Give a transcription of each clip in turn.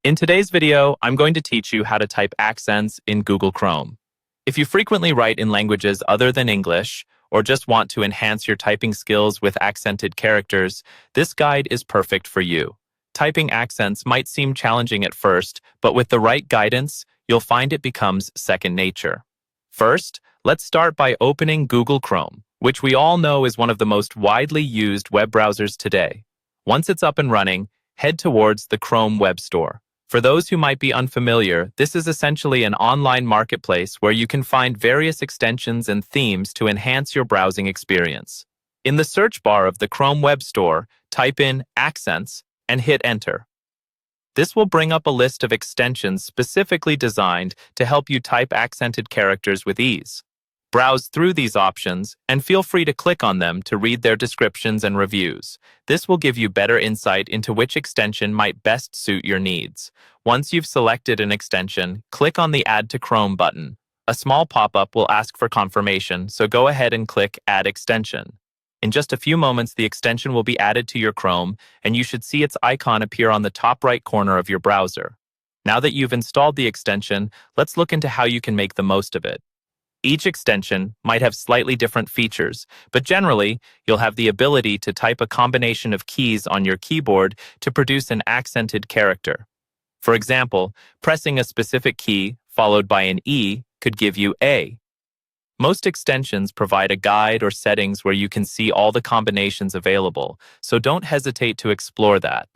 In today's video, I'm going to teach you how to type accents in Google Chrome. If you frequently write in languages other than English, or just want to enhance your typing skills with accented characters, this guide is perfect for you. Typing accents might seem challenging at first, but with the right guidance, you'll find it becomes second nature. First, let's start by opening Google Chrome, which we all know is one of the most widely used web browsers today. Once it's up and running, head towards the Chrome Web Store. For those who might be unfamiliar, this is essentially an online marketplace where you can find various extensions and themes to enhance your browsing experience. In the search bar of the Chrome Web Store, type in accents and hit enter. This will bring up a list of extensions specifically designed to help you type accented characters with ease. Browse through these options and feel free to click on them to read their descriptions and reviews. This will give you better insight into which extension might best suit your needs. Once you've selected an extension, click on the Add to Chrome button. A small pop-up will ask for confirmation, so go ahead and click Add Extension. In just a few moments, the extension will be added to your Chrome, and you should see its icon appear on the top right corner of your browser. Now that you've installed the extension, let's look into how you can make the most of it. Each extension might have slightly different features, but generally, you'll have the ability to type a combination of keys on your keyboard to produce an accented character. For example, pressing a specific key followed by an E could give you A. Most extensions provide a guide or settings where you can see all the combinations available, so don't hesitate to explore that.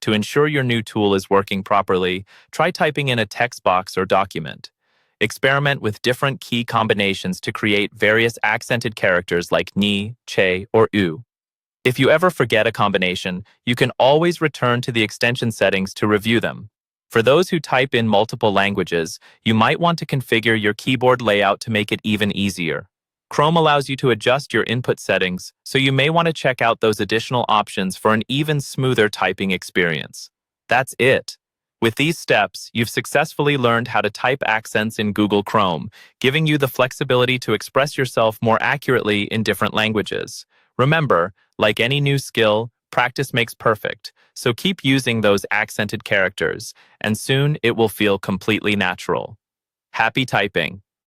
To ensure your new tool is working properly, try typing in a text box or document. Experiment with different key combinations to create various accented characters like ni, che, or u. If you ever forget a combination, you can always return to the extension settings to review them. For those who type in multiple languages, you might want to configure your keyboard layout to make it even easier. Chrome allows you to adjust your input settings, so you may want to check out those additional options for an even smoother typing experience. That's it. With these steps, you've successfully learned how to type accents in Google Chrome, giving you the flexibility to express yourself more accurately in different languages. Remember, like any new skill, practice makes perfect, so keep using those accented characters, and soon it will feel completely natural. Happy typing!